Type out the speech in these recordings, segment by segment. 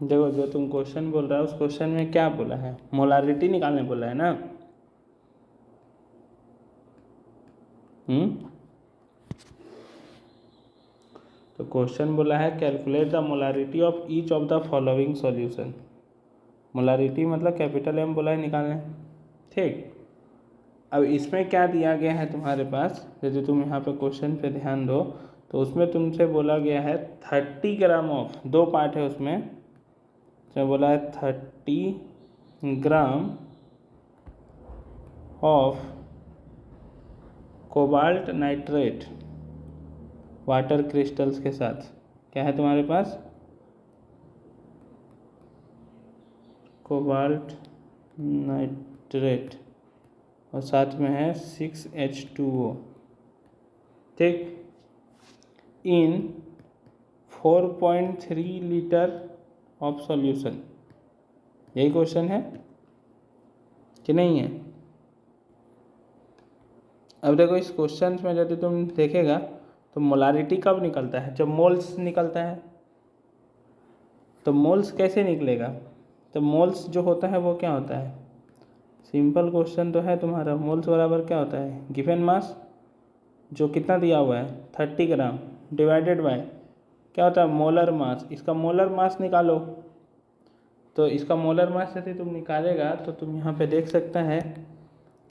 देखो जो तुम क्वेश्चन बोल रहा है उस क्वेश्चन में क्या बोला है, मोलारिटी निकालने बोला है ना। तो क्वेश्चन बोला है calculate the molarity of each of the following solution. Molarity मतलब कैपिटल एम बोला है निकालने, ठीक। अब इसमें क्या दिया गया है तुम्हारे पास, यदि तुम यहाँ पे क्वेश्चन पे ध्यान दो तो उसमें तुमसे बोला गया है 30 ग्राम ऑफ, दो पार्ट है उसमें, जो बोला है 30 gram of cobalt nitrate water crystals के साथ। क्या है तुम्हारे पास, कोबाल्ट नाइट्रेट और साथ में है 6H2O, ठीक, इन 4.3 लीटर ऑफ सॉल्यूशन। यही क्वेश्चन है कि नहीं है। अब देखो इस क्वेश्चन में यदि तुम देखेगा तो मोलारिटी कब निकलता है, जब मोल्स निकलता है। तो मोल्स कैसे निकलेगा, तो मोल्स जो होता है वो क्या होता है, सिंपल क्वेश्चन तो है तुम्हारा, मोल्स बराबर क्या होता है, गिवन मास जो कितना दिया हुआ है 30 ग्राम डिवाइडेड बाय क्या होता है मोलर मास, इसका मोलर मास निकालो। तो इसका मोलर मास यदि तुम निकालेगा तो तुम यहाँ पे देख सकते हैं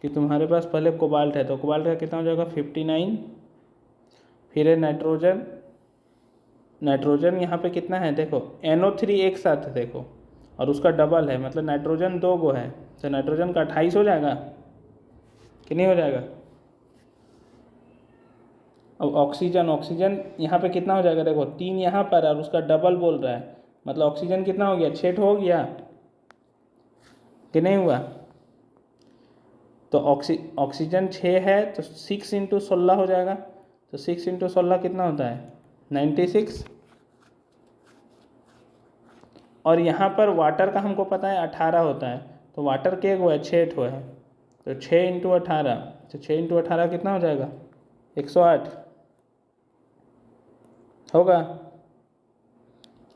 कि तुम्हारे पास पहले कोबाल्ट है, तो कोबाल्ट का कितना हो जाएगा 59, फिर है नाइट्रोजन, नाइट्रोजन यहाँ पे कितना है देखो NO3 एक साथ है देखो, और उसका डबल है, मतलब नाइट्रोजन 2 गो है, तो नाइट्रोजन का 28 हो जाएगा कि नहीं हो जाएगा। अब ऑक्सीजन, ऑक्सीजन यहाँ पे कितना हो जाएगा देखो 3 यहाँ पर और उसका डबल बोल रहा है, मतलब ऑक्सीजन कितना हो गया 6 हो गया कि नहीं हुआ। तो ऑक्सीजन 6 है तो 6 × 16 हो जाएगा, तो 6 × 16 कितना होता है 96। और यहाँ पर वाटर का हमको पता है 18 होता है, तो वाटर के वो है 6 ठो है, तो 6 × 18, तो 6 × 18 कितना हो जाएगा 108 होगा।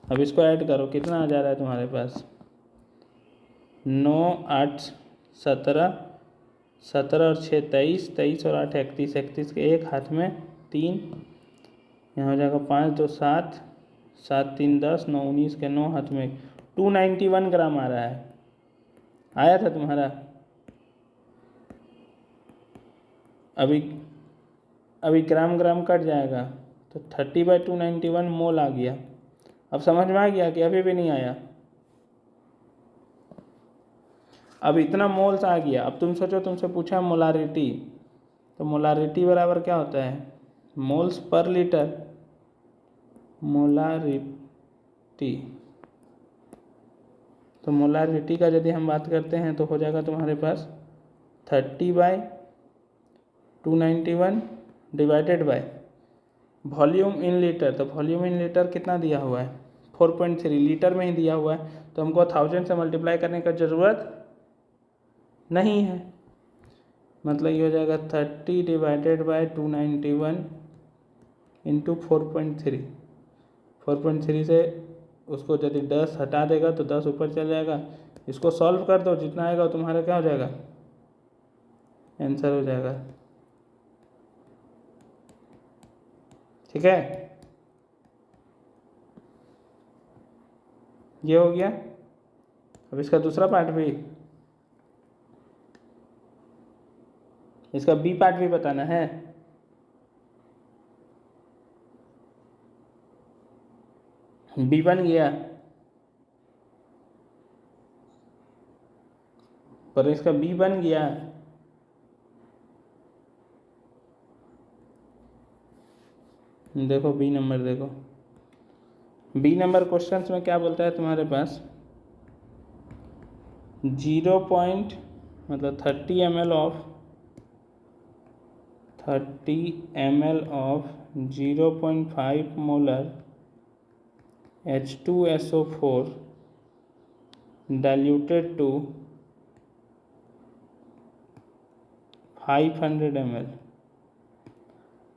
अब इसको ऐड करो कितना आ जा रहा है तुम्हारे पास 9 8 17, 17 और 6 23, 23 और 8 31, 31 के एक हाथ में 3, यहाँ हो जाएगा 5 2 7, 7 3 10, 9 19 के 9 हाथ में 291 ग्राम आ रहा है, आया था तुम्हारा। अभी ग्राम ग्राम कट जाएगा तो 30/291 मोल आ गया। अब समझ में आ गया कि अभी भी नहीं आया, अब इतना मोल्स आ गया। अब तुम सोचो तुमसे पूछा मोलारिटी, तो मोलारिटी बराबर क्या होता है मोल्स पर लीटर, मोलारिटी। तो मोलारिटी का यदि हम बात करते हैं तो हो जाएगा तुम्हारे पास 30/291 divided by volume in litre. तो वॉल्यूम इन लीटर कितना दिया हुआ है 4.3 लीटर में ही दिया हुआ है, तो हमको 1000 से मल्टीप्लाई करने का ज़रूरत नहीं है, मतलब ये हो जाएगा 30/291 × 4.3। 4.3 से उसको यदि 10 हटा देगा तो 10 ऊपर चल जाएगा, इसको सॉल्व कर दो जितना आएगा तुम्हारा क्या हो जाएगा आंसर हो जाएगा, ठीक है। ये हो गया। अब इसका दूसरा पार्ट भी, इसका बी पार्ट भी बताना है। बी बन गया, पर इसका बी बन गया। देखो बी नंबर, देखो बी नंबर क्वेश्चंस में क्या बोलता है तुम्हारे पास 0 मतलब 30 ml of 0.5 molar H2SO4 diluted to 500 ml।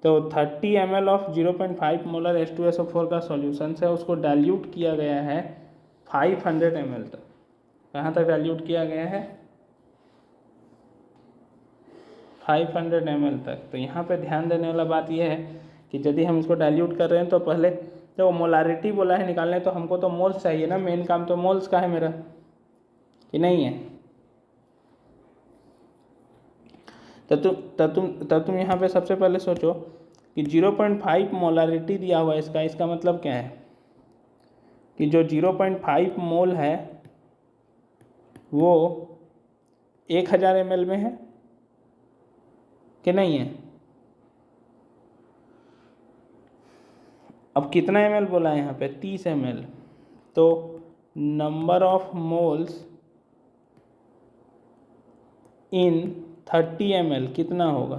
तो 30 ml ऑफ 0.5 मोलर H2SO4 का सॉल्यूशन है, उसको डाइल्यूट किया गया है 500 ml तक, कहाँ तक डाइल्यूट किया गया है? 500 ml तक। तो यहाँ पे ध्यान देने वाला बात यह है कि यदि हम इसको डाइल्यूट कर रहे हैं तो पहले तो मोलारिटी बोला है निकालने, तो हमको तो मोल्स चाहिए ना, मेन काम तो मोल्स का है मेरा, कि नहीं है? तब तुम यहाँ पे सबसे पहले सोचो कि 0.5 मोलारिटी दिया हुआ है इसका मतलब क्या है कि जो 0.5 मोल है वो 1000 ml में है कि नहीं है? अब कितना ml बोला है यहाँ पे? 30 ml। तो number of moles in 30 ml कितना होगा?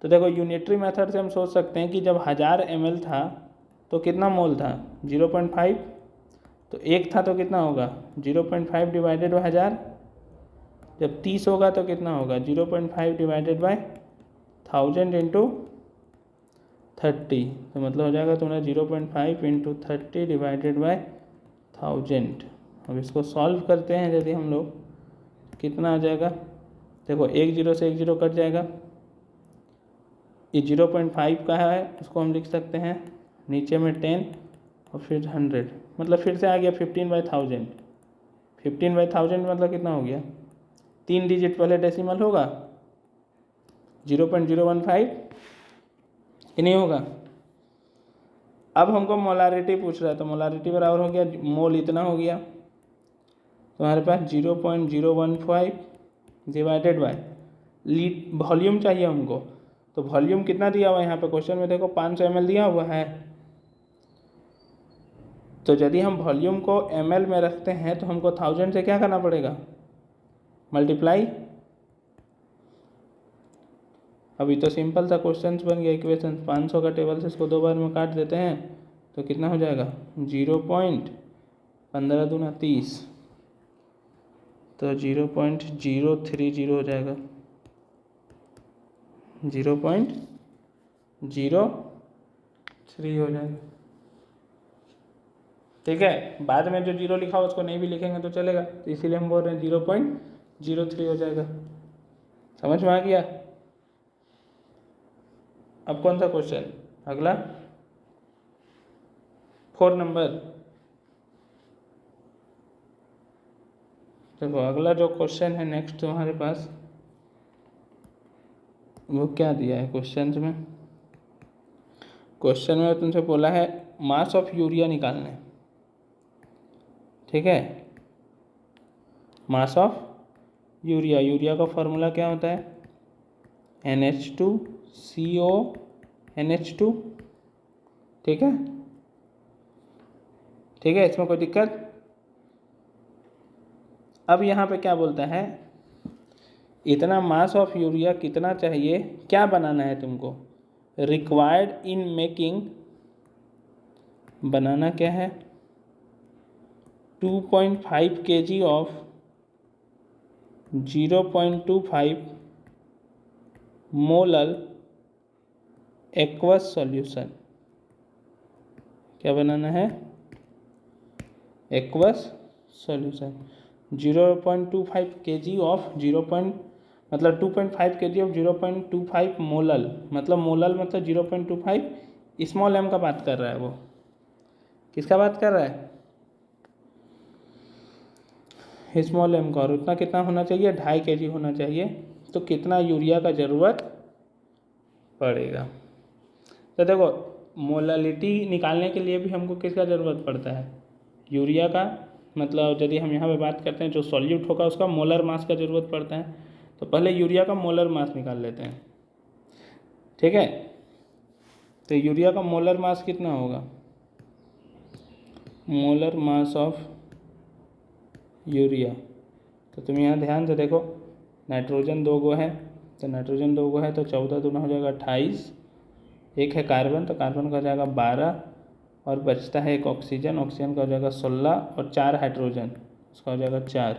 तो देखो यूनिटरी मेथड से हम सोच सकते हैं कि जब 1000 ml था तो कितना मोल था? 0.5। तो एक था तो कितना होगा? 0.5 डिवाइडेड बाई 1000। जब 30 होगा तो कितना होगा? 0.5 डिवाइडेड बाई 1000 इंटू 30। तो मतलब हो जाएगा तुम्हारा 0.5 इंटू 30 डिवाइडेड बाई 1000। अब इसको सॉल्व करते हैं यदि हम लोग, कितना आ जाएगा? देखो 1 0 से 1 0 कट जाएगा। ये 0.5 का है, उसको हम लिख सकते हैं नीचे में 10 और फिर 100, मतलब फिर से आ गया 15/1000। 15/1000 मतलब कितना हो गया? 3 डिजिट पहले डेसिमल होगा, 0.015 कि नहीं होगा? अब हमको मोलारिटी पूछ रहा है, तो मोलारिटी बराबर हो गया, मोल इतना हो गया, तो हमारे पास 0.015 डिवाइडेड बाय वॉल्यूम चाहिए हमको। तो वॉल्यूम कितना दिया हुआ है यहाँ पे क्वेश्चन में? देखो 500 ml दिया हुआ है। तो यदि हम वॉल्यूम को ml में रखते हैं तो हमको 1000 से क्या करना पड़ेगा? मल्टीप्लाई। अभी तो सिंपल सा क्वेश्चन बन गया, इक्वेशन। 500 का टेबल से इसको 2 बार में काट देते हैं तो कितना हो जाएगा? 0.15 दूना 30, तो 0.030 हो जाएगा, 0.03 हो जाएगा। ठीक है, बाद में जो 0 लिखा हो उसको नहीं भी लिखेंगे तो चलेगा, तो इसीलिए हम बोल रहे हैं 0.03 हो जाएगा। समझ में आ गया? अब कौन सा क्वेश्चन? अगला 4 नंबर। देखो अगला जो क्वेश्चन है नेक्स्ट तुम्हारे पास, वो क्या दिया है क्वेश्चन में? क्वेश्चन में तुमसे बोला है मास ऑफ यूरिया निकालना है। ठीक है, मास ऑफ यूरिया। यूरिया का फॉर्मूला क्या होता है? NH2CO NH2। ठीक है, ठीक है, इसमें कोई दिक्कत? अब यहाँ पे क्या बोलता है? इतना मास ऑफ यूरिया कितना चाहिए, क्या बनाना है तुमको? रिक्वायर्ड इन मेकिंग, बनाना क्या है? 2.5 kg of 0.25 molal aqueous solution. क्या बनाना है? Aqueous solution. 0.25 kg of 2.5 kg of 0.25 molal, मतलब मोलल मतलब 0.25, स्मॉल m का बात कर रहा है वो। किसका बात कर रहा है? स्मॉल m का। और उतना कितना होना चाहिए? 2.5 kg होना चाहिए। तो कितना यूरिया का ज़रूरत पड़ेगा? तो देखो मोलालिटी निकालने के लिए भी हमको किसका ज़रूरत पड़ता है? यूरिया का। मतलब यदि हम यहाँ पे बात करते हैं जो सॉल्यूट होगा उसका मोलर मास का ज़रूरत पड़ता है, तो पहले यूरिया का मोलर मास निकाल लेते हैं। ठीक है, तो यूरिया का मोलर मास कितना होगा? Molar mass of urea. तो तुम यहाँ ध्यान से देखो, नाइट्रोजन 2 गो है, तो नाइट्रोजन 2 गो है तो 14 दूना हो जाएगा 28, एक है कार्बन तो कार्बन का हो जाएगा 12, और बचता है एक ऑक्सीजन, ऑक्सीजन का हो जाएगा 16, और 4 हाइड्रोजन, उसका हो जाएगा 4।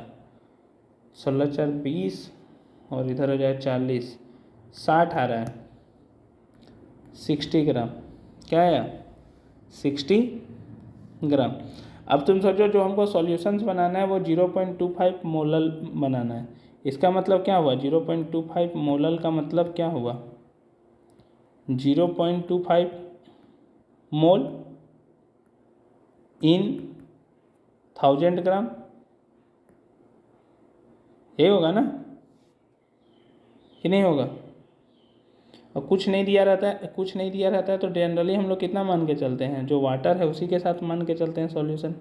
16 4 20, और इधर हो जाएगा 40, 60 आ रहा है, 60 ग्राम। क्या आया? 60 ग्राम। अब तुम सोचो जो हमको सॉल्यूशंस बनाना है वो 0.25 मोलल बनाना है। इसका मतलब क्या हुआ, 0.25 मोलल का मतलब क्या हुआ, 0.25 मोल इन 1000 ग्राम, ये होगा ना कि नहीं होगा। और कुछ नहीं दिया रहता है तो जनरली हम लोग कितना मान के चलते हैं, जो वाटर है उसी के साथ मान के चलते हैं सॉल्यूशन।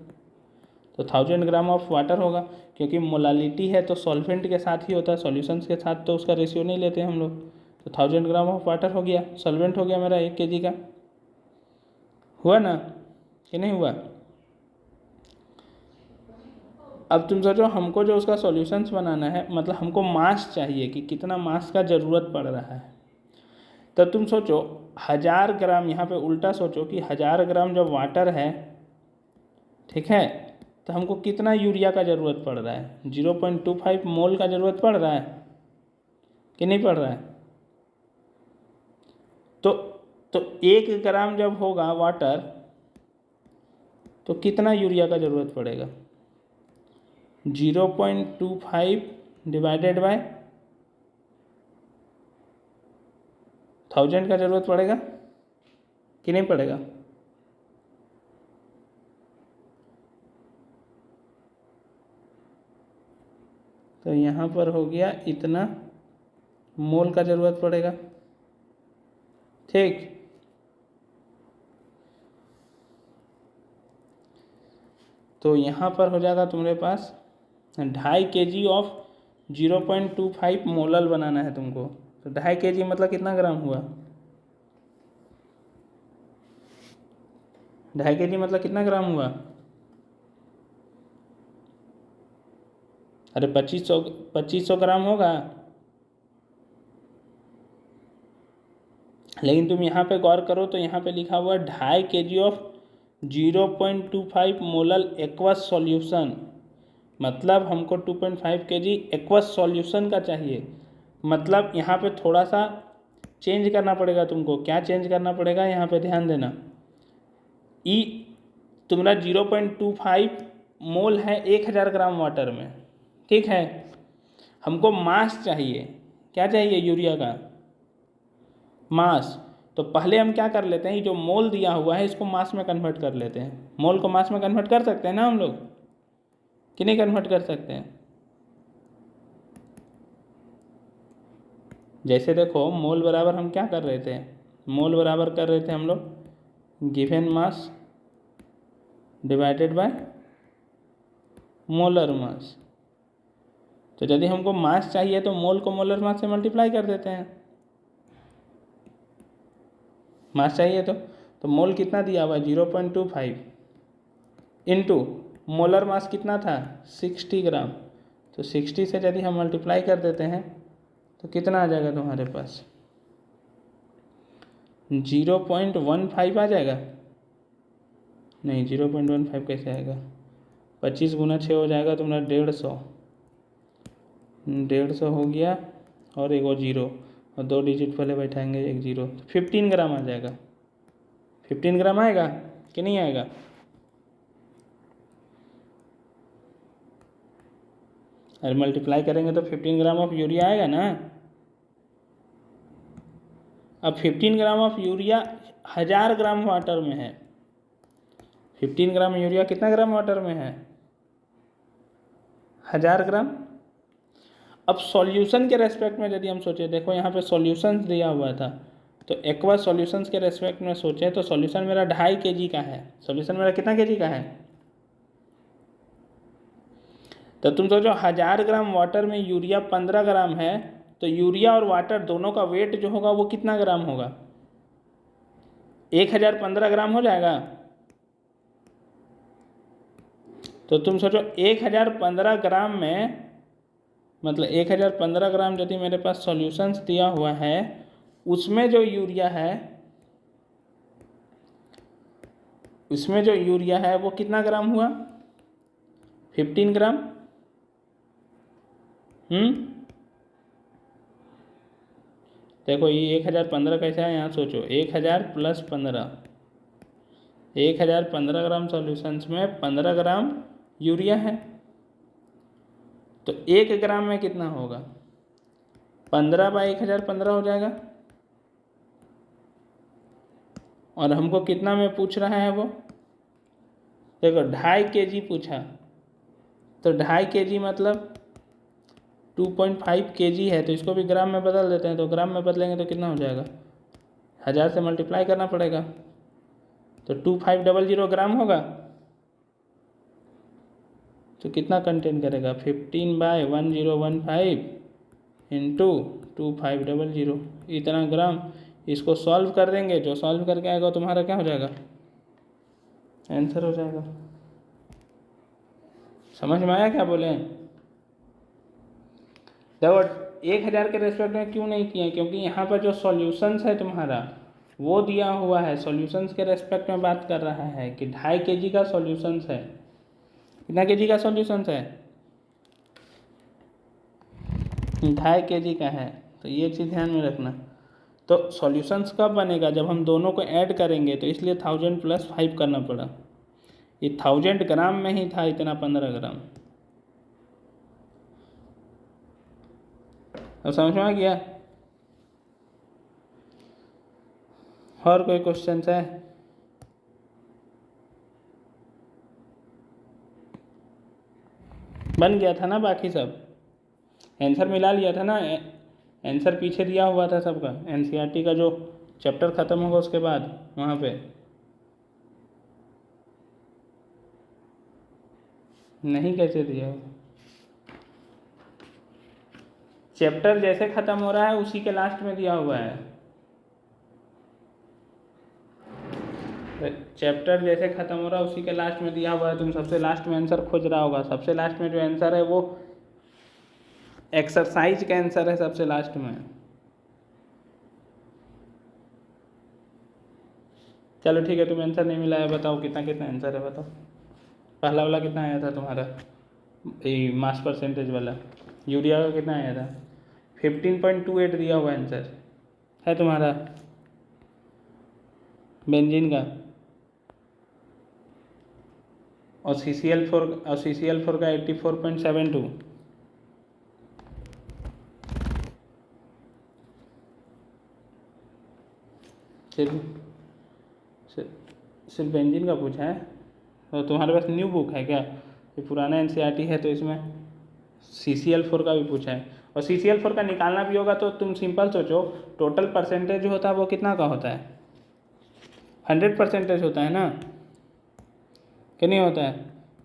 तो 1000 ग्राम ऑफ वाटर होगा, क्योंकि मोलालिटी है तो सॉल्वेंट के साथ ही होता है, सॉल्यूशंस के साथ तो उसका रेशियो नहीं लेते हम लोग। तो 1000 ग्राम ऑफ वाटर हो गया, सॉल्वेंट हो गया मेरा 1 kg का, हुआ ना कि नहीं हुआ। अब तुम सोचो हमको जो उसका सॉल्यूशंस बनाना है, मतलब हमको मास चाहिए कि कितना मास का ज़रूरत पड़ रहा है। तो तुम सोचो 1000 ग्राम, यहाँ पे उल्टा सोचो कि 1000 ग्राम जब वाटर है, ठीक है, तो हमको कितना यूरिया का ज़रूरत पड़ रहा है, 0.25 मोल का ज़रूरत पड़ रहा है कि नहीं पड़ रहा है। तो 1 ग्राम जब होगा वाटर तो कितना यूरिया का ज़रूरत पड़ेगा, 0.25 डिवाइडेड बाय 1000 का ज़रूरत पड़ेगा कि नहीं पड़ेगा। तो यहाँ पर हो गया इतना मोल का ज़रूरत पड़ेगा, ठीक। तो यहाँ पर हो जाएगा तुम्हारे पास 2.5 kg ऑफ 0.25 मोलल बनाना है तुमको। तो 2.5 kg मतलब कितना ग्राम हुआ, 2.5 kg मतलब कितना ग्राम हुआ, अरे 2500 ग्राम होगा। लेकिन तुम यहाँ पे गौर करो तो यहाँ पे लिखा हुआ है 2.5 kg of 0.25 molal aqueous solution, मतलब हमको 2.5 kg एक्वस सॉल्यूशन का चाहिए। मतलब यहाँ पे थोड़ा सा चेंज करना पड़ेगा तुमको। क्या चेंज करना पड़ेगा, यहाँ पे ध्यान देना। ई तुम्हारा 0.25 मोल है 1000 ग्राम वाटर में, ठीक है। हमको मास चाहिए, क्या चाहिए, यूरिया का मास। तो पहले हम क्या कर लेते हैं, जो मोल दिया हुआ है इसको मास में कन्वर्ट कर लेते हैं। मोल को मास में कन्वर्ट कर सकते हैं ना हम लोग कि नहीं कन्वर्ट कर सकते हैं। जैसे देखो मोल बराबर हम क्या कर रहे थे, मोल बराबर कर रहे थे हम लोग given mass divided by molar mass. तो यदि हमको मास चाहिए तो मोल को मोलर मास से मल्टीप्लाई कर देते हैं। मास चाहिए तो मोल कितना दिया हुआ है 0.25 इंटू मोलर मास कितना था 60 ग्राम। तो 60 से यदि हम मल्टीप्लाई कर देते हैं तो कितना आ जाएगा तुम्हारे पास 0.15 आ जाएगा। नहीं 0.15 कैसे आएगा, 25 गुना 6 हो जाएगा तुम्हारा 150 हो गया, और एक वो जीरो और 2 डिजिट पहले बैठाएंगे, एक जीरो, 15 ग्राम आ जाएगा। 15 ग्राम आएगा कि नहीं आएगा। अरे मल्टीप्लाई करेंगे तो 15 ग्राम ऑफ यूरिया आएगा ना। अब 15 gram of urea 1000 gram water में है। 15 ग्राम यूरिया कितना ग्राम वाटर में है, 1000 ग्राम। अब सॉल्यूशन के रेस्पेक्ट में यदि हम सोचें, देखो यहाँ पे सॉल्यूशन दिया हुआ था, तो एक्वा सॉल्यूशंस के रेस्पेक्ट में सोचें तो सॉल्यूशन मेरा 2.5 kg का है। सॉल्यूशन मेरा कितना kg का है, तो तुम सोचो 1000 ग्राम वाटर में यूरिया 15 ग्राम है, तो यूरिया और वाटर दोनों का वेट जो होगा वो कितना ग्राम होगा, 1015 ग्राम हो जाएगा। तो तुम सोचो 1015 ग्राम में, मतलब 1015 ग्राम यदि मेरे पास सॉल्यूशंस दिया हुआ है, उसमें जो यूरिया है, उसमें जो यूरिया है वो कितना ग्राम हुआ 15 ग्राम। देखो ये 1015 कैसे है, यहाँ सोचो 1000 प्लस 15 1015 ग्राम सॉल्यूशंस में 15 ग्राम यूरिया है, तो 1 ग्राम में कितना होगा? 15/1015 हो जाएगा। और हमको कितना में पूछ रहा है वो? देखो 2.5 kg पूछा, तो 2.5 kg मतलब 2.5 kg है, तो इसको भी ग्राम में बदल देते हैं। तो ग्राम में बदलेंगे तो कितना हो जाएगा? 1000 से मल्टीप्लाई करना पड़ेगा, तो 2500 ग्राम होगा। तो कितना कंटेन करेगा? 15/1015 इंटू 2500, इतना ग्राम। इसको सॉल्व कर देंगे, जो सॉल्व करके आएगा तुम्हारा क्या हो जाएगा? आंसर हो जाएगा। समझ में आया क्या बोले? देखो 1000 के रेस्पेक्ट में क्यों नहीं किए? क्योंकि यहाँ पर जो सॉल्यूशंस है तुम्हारा वो दिया हुआ है, सॉल्यूशंस के रेस्पेक्ट में बात कर रहा है कि 2.5 kg का सॉल्यूशंस है। कितना kg का सॉल्यूशंस है? 2.5 kg का है, तो ये चीज़ ध्यान में रखना। तो सॉल्यूशंस कब बनेगा? जब हम दोनों को ऐड करेंगे, तो इसलिए 1000 + 5 करना पड़ा। ये 1000 ग्राम में ही था इतना 15 ग्राम। अब समझ में आ गया? और कोई क्वेश्चन है? बन गया था ना बाकी सब? आंसर मिला लिया था ना? आंसर पीछे दिया हुआ था सबका, एनसीईआरटी का जो चैप्टर ख़त्म होगा उसके बाद वहाँ पे। नहीं, कैसे दिया होगा? चैप्टर जैसे ख़त्म हो रहा है उसी के लास्ट में दिया हुआ है। चैप्टर जैसे ख़त्म हो रहा है उसी के लास्ट में दिया हुआ है। तुम सबसे लास्ट में आंसर खोज रहा होगा, सबसे लास्ट में जो आंसर है वो एक्सरसाइज का आंसर है सबसे लास्ट में। चलो ठीक है, तुम्हें आंसर नहीं मिला है, बताओ कितना कितना आंसर है, बताओ। पहला वाला कितना आया था तुम्हारा? ये मास परसेंटेज वाला यूरिया का कितना आया था? 15.28 दिया हुआ आंसर है तुम्हारा। बेंजीन का और CCl4 का 84.72। सिर्फ बेंजीन का पूछा है? तो तुम्हारे पास न्यू बुक है क्या? ये पुराना एनसीईआरटी है, तो इसमें CCl4 का भी पूछा है। और CCl4 का निकालना भी होगा तो तुम सिंपल सोचो, टोटल परसेंटेज जो होता है वो कितना का होता है? 100% होता है ना, कि नहीं होता है?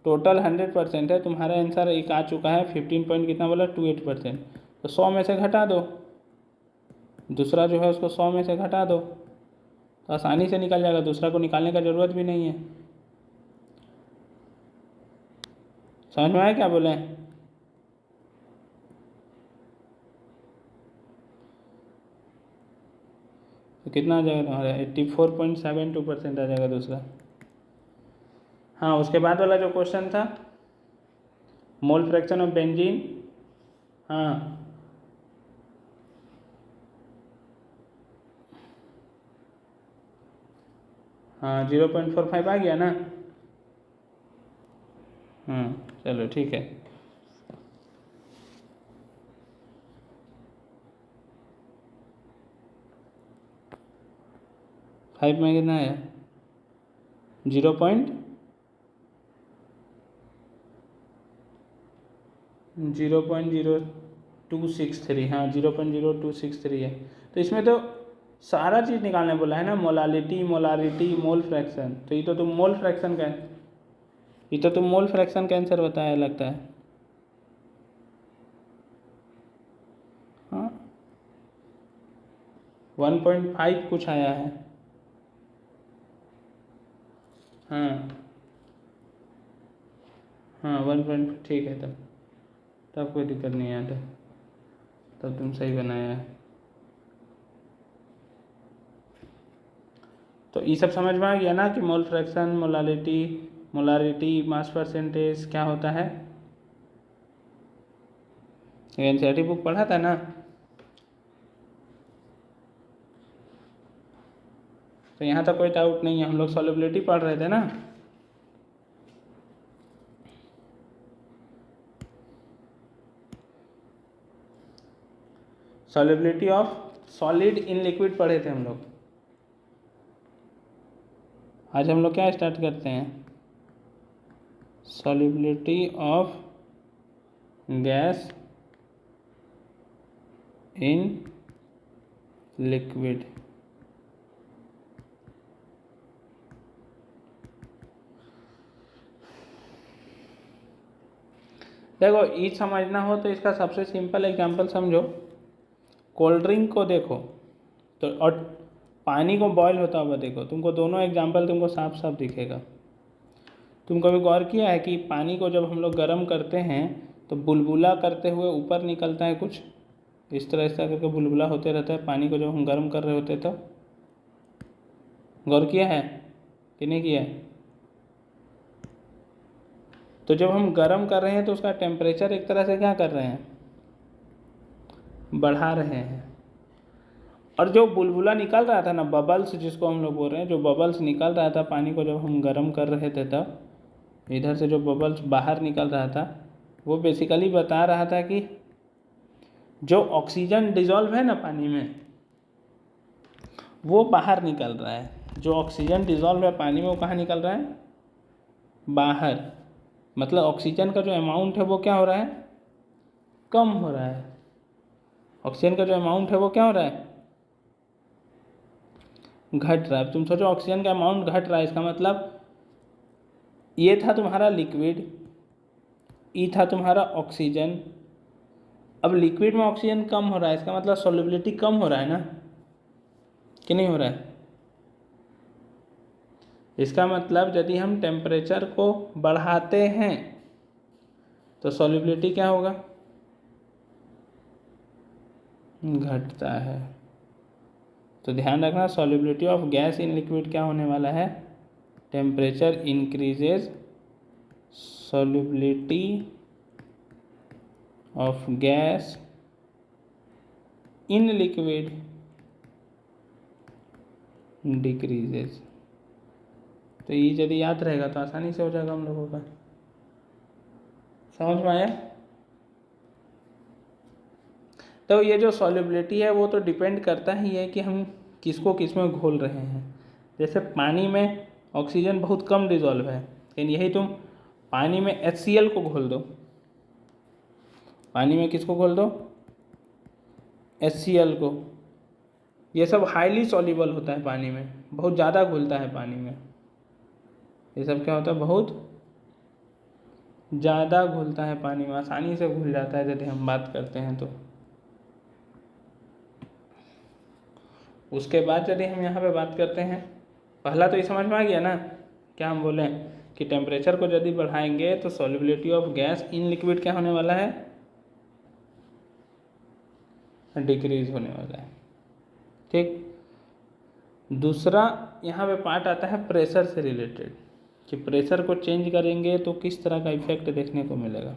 टोटल 100% है। तुम्हारा आंसर एक आ चुका है 15 पॉइंट कितना बोला? 28%। तो 100 में से घटा दो, दूसरा जो है उसको 100 में से घटा दो, तो आसानी से निकल जाएगा। दूसरा को निकालने का ज़रूरत भी नहीं है। समझ में आया क्या बोले? तो कितना आ जाएगा तुम्हारा? 84.72% आ जाएगा दूसरा। हाँ, उसके बाद वाला जो क्वेश्चन था मोल फ्रैक्शन ऑफ बेंजीन। हाँ हाँ, 0.45 आ गया ना? चलो ठीक है। 5 में कितना आया? 0.0263। हाँ, 0.0263 है। तो इसमें तो सारा चीज़ निकालने बोला है ना, मोलालिटी, मोल फ्रैक्शन। तो ये तो तुम मोल फ्रैक्शन का आंसर बताया लगता है। हाँ, 1.5 कुछ आया है। हाँ 1. ठीक है, तब कोई दिक्कत नहीं है, तब तुम सही बनाया है। तो ये सब समझ में आ गया ना कि mole fraction, molarity, mass percentage क्या होता है? एनसीईआरटी बुक पढ़ा था ना? तो यहाँ तक कोई डाउट नहीं है, हम लोग सॉल्युबिलिटी पढ़ रहे थे ना। Solubility of solid in liquid पढ़े थे हम लोग। आज हम लोग क्या स्टार्ट करते हैं, solubility of gas in liquid. देखो ये समझना हो तो इसका सबसे सिंपल एग्जांपल समझो, कोल्ड ड्रिंक को देखो तो और पानी को बॉयल होता हुआ देखो, तुमको दोनों एग्जांपल तुमको साफ साफ दिखेगा। तुम कभी गौर किया है कि पानी को जब हम लोग गर्म करते हैं तो बुलबुला करते हुए ऊपर निकलता है कुछ इस तरह करके बुलबुला होते रहता है पानी को जब हम गर्म कर रहे होते तो? गौर किया है कि नहीं किया है? तो जब हम गर्म कर रहे हैं तो उसका टेम्परेचर एक तरह से क्या कर रहे हैं, बढ़ा रहे हैं। और जो बुलबुला निकल रहा था ना, बबल्स जिसको हम लोग बोल रहे हैं, जो बबल्स निकल रहा था पानी को जब हम गर्म कर रहे थे तब इधर से जो बबल्स बाहर निकल रहा था वो बेसिकली बता रहा था कि जो ऑक्सीजन डिजॉल्व है ना पानी में वो बाहर निकल रहा है। जो ऑक्सीजन डिजॉल्व है पानी में वो कहाँ निकल रहा है, बाहर। मतलब ऑक्सीजन का जो अमाउंट है वो क्या हो रहा है, कम हो रहा है। ऑक्सीजन का जो अमाउंट है वो क्या हो रहा है, घट रहा है। तुम सोचो ऑक्सीजन का अमाउंट घट रहा है, इसका मतलब ये था तुम्हारा लिक्विड, ये था तुम्हारा ऑक्सीजन। अब लिक्विड में ऑक्सीजन कम हो रहा है, इसका मतलब सॉल्युबिलिटी कम हो रहा है ना, कि नहीं हो रहा है? इसका मतलब यदि हम टेम्परेचर को बढ़ाते हैं तो सॉल्युबिलिटी क्या होगा, घटता है। तो ध्यान रखना, solubility of gas in liquid क्या होने वाला है, temperature increases, solubility of gas in liquid decreases. तो ये यदि याद रहेगा तो आसानी से हो जाएगा हम लोगों का। समझ में आया? तो ये जो सॉल्युबिलिटी है वो तो डिपेंड करता ही है कि हम किसको किस में घोल रहे हैं। जैसे पानी में ऑक्सीजन बहुत कम डिजॉल्व है, लेकिन यही तुम पानी में HCl को घोल दो, पानी में किसको घोल दो, HCl को। ये सब हाईली सॉल्युबल होता है पानी में, बहुत ज़्यादा घुलता है पानी में। ये सब क्या होता है, बहुत ज़्यादा घुलता है पानी में, आसानी से घुल जाता है यदि हम बात करते हैं तो। उसके बाद यदि हम यहाँ पे बात करते हैं, पहला तो ये समझ में आ गया ना, क्या हम बोले कि टेम्परेचर को यदि बढ़ाएंगे तो solubility of gas in liquid क्या होने वाला है, डिक्रीज होने वाला है। ठीक। दूसरा यहाँ पे पार्ट आता है प्रेशर से रिलेटेड, कि प्रेशर को चेंज करेंगे तो किस तरह का इफेक्ट देखने को मिलेगा।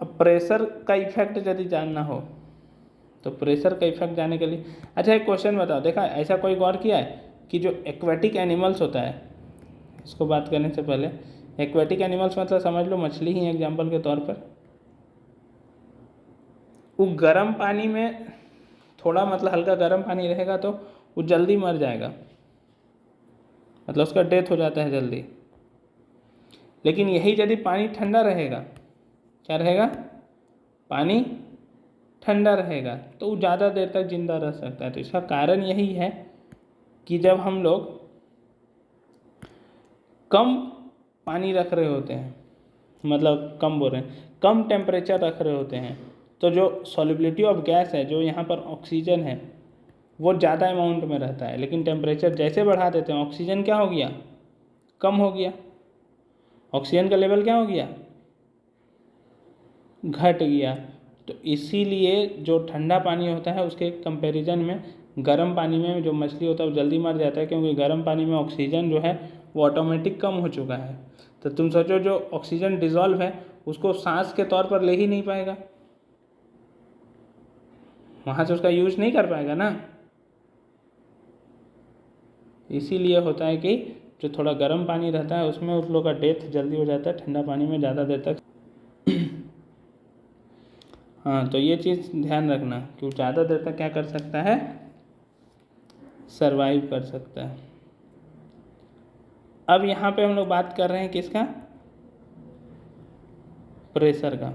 अब प्रेशर का इफेक्ट यदि जानना हो तो प्रेशर का इफेक्ट जानने के लिए, अच्छा एक क्वेश्चन बताओ, देखा ऐसा कोई गौर किया है कि जो एक्वेटिक एनिमल्स होता है, इसको बात करने से पहले, एक्वेटिक एनिमल्स मतलब समझ लो मछली ही एग्जाम्पल के तौर पर, वो गर्म पानी में थोड़ा मतलब हल्का गर्म पानी रहेगा तो वो जल्दी मर जाएगा, मतलब उसका डेथ हो जाता है जल्दी। लेकिन यही यदि पानी ठंडा रहेगा, क्या रहेगा, पानी ठंडा रहेगा तो वो ज़्यादा देर तक जिंदा रह सकता है। तो इसका कारण यही है कि जब हम लोग कम पानी रख रहे होते हैं, मतलब कम बोल रहे हैं, कम टेम्परेचर रख रहे होते हैं, तो जो सॉल्युबिलिटी ऑफ गैस है, जो यहाँ पर ऑक्सीजन है, वो ज़्यादा अमाउंट में रहता है। लेकिन टेम्परेचर जैसे बढ़ा देते हैं ऑक्सीजन क्या हो गया, कम हो गया, ऑक्सीजन का लेवल क्या हो गया, घट गया। तो इसीलिए जो ठंडा पानी होता है उसके कंपैरिजन में गर्म पानी में जो मछली होता है वो जल्दी मर जाता है, क्योंकि गर्म पानी में ऑक्सीजन जो है वो ऑटोमेटिक कम हो चुका है। तो तुम सोचो जो ऑक्सीजन डिजॉल्व है उसको सांस के तौर पर ले ही नहीं पाएगा, वहाँ से उसका यूज नहीं कर पाएगा ना। इसीलिए होता है कि जो थोड़ा गर्म पानी रहता है उसमें उस लोग का डेथ जल्दी हो जाता है, ठंडा पानी में ज़्यादा देर तक। हाँ, तो ये चीज़ ध्यान रखना कि वो ज़्यादा देर तक क्या कर सकता है, सरवाइव कर सकता है। अब यहाँ पे हम लोग बात कर रहे हैं किसका, प्रेशर का।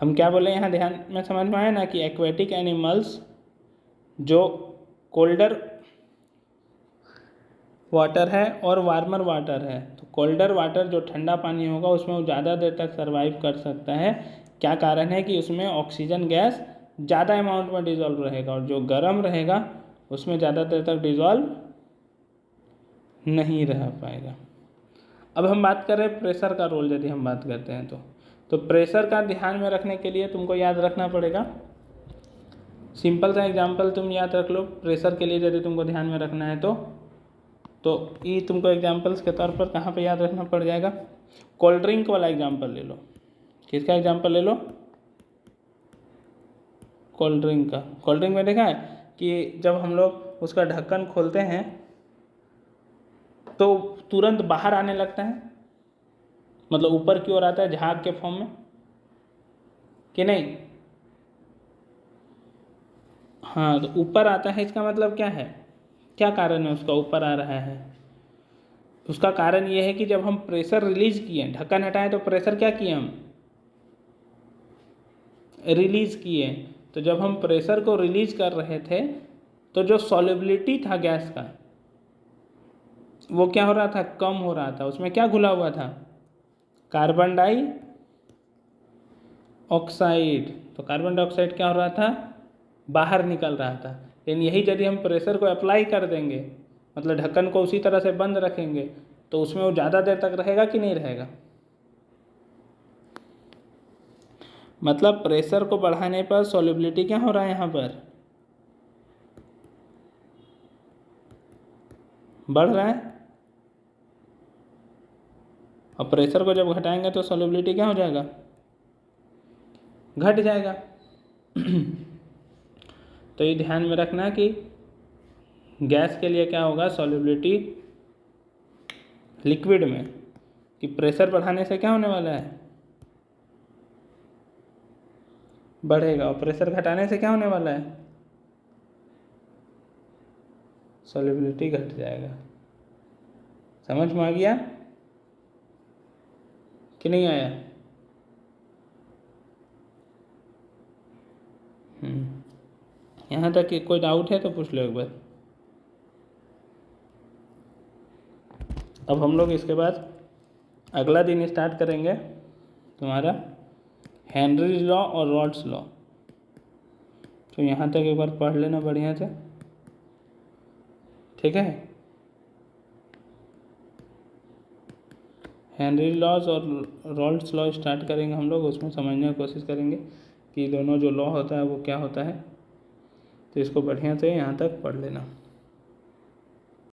हम क्या बोले यहाँ ध्यान में समझ में आया ना कि एक्वेटिक एनिमल्स जो कोल्डर वाटर है और वार्मर वाटर है, तो कोल्डर वाटर जो ठंडा पानी होगा उसमें वो ज़्यादा देर तक सरवाइव कर सकता है। क्या कारण है कि उसमें ऑक्सीजन गैस ज़्यादा अमाउंट में डिज़ोल्व रहेगा, और जो गर्म रहेगा उसमें ज़्यादा देर तक डिज़ोल्व नहीं रह पाएगा। अब हम बात कर रहे हैं प्रेशर का रोल, यदि हम बात करते हैं तो प्रेशर का ध्यान में रखने के लिए तुमको याद रखना पड़ेगा, सिंपल सा एग्जांपल तुम याद रख लो प्रेशर के लिए यदि तुमको ध्यान में रखना है तो ये तुमको एग्जांपल्स के तौर पर कहाँ पे याद रखना पड़ जाएगा, कोल्ड ड्रिंक वाला एग्जांपल ले लो। किसका एग्जांपल ले लो, कोल्ड ड्रिंक का। कोल्ड ड्रिंक में देखा है कि जब हम लोग उसका ढक्कन खोलते हैं तो तुरंत बाहर आने लगता है, मतलब ऊपर की ओर आता है झाग के फॉर्म में, कि नहीं। हाँ, तो ऊपर आता है, इसका मतलब क्या है, क्या कारण है उसका ऊपर आ रहा है। उसका कारण ये है कि जब हम प्रेशर रिलीज किए, ढक्कन हटाए तो प्रेशर क्या किए, हम रिलीज किए। तो जब हम प्रेशर को रिलीज कर रहे थे तो जो सॉल्युबिलिटी था गैस का वो क्या हो रहा था, कम हो रहा था। उसमें क्या घुला हुआ था, कार्बन डाइऑक्साइड। तो कार्बन डाइऑक्साइड क्या हो रहा था, बाहर निकल रहा था। लेकिन यही यदि हम प्रेशर को अप्लाई कर देंगे, मतलब ढक्कन को उसी तरह से बंद रखेंगे, तो उसमें वो ज़्यादा देर तक रहेगा कि नहीं रहेगा। मतलब प्रेशर को बढ़ाने पर सॉल्युबिलिटी क्या हो रहा है, यहाँ पर बढ़ रहा है, और प्रेशर को जब घटाएंगे तो सॉल्युबिलिटी क्या हो जाएगा, घट जाएगा। तो ये ध्यान में रखना कि गैस के लिए क्या होगा, सॉल्युबिलिटी लिक्विड में, कि प्रेशर बढ़ाने से क्या होने वाला है, बढ़ेगा, और प्रेशर घटाने से क्या होने वाला है, सॉल्युबिलिटी घट जाएगा। समझ में आ गया कि नहीं आया। यहाँ तक कि कोई डाउट है तो पूछ लो एक बार। अब हम लोग इसके बाद अगला दिन स्टार्ट करेंगे तुम्हारा हेनरीज लॉ और रॉड्स लॉ। तो यहाँ तक एक बार पढ़ लेना बढ़िया से, ठीक है। हेनरी लॉज और रॉल्ड्स लॉ स्टार्ट करेंगे हम लोग, उसमें समझने की कोशिश करेंगे कि दोनों जो लॉ होता है वो क्या होता है। तो इसको बढ़िया से यहाँ तक पढ़ लेना।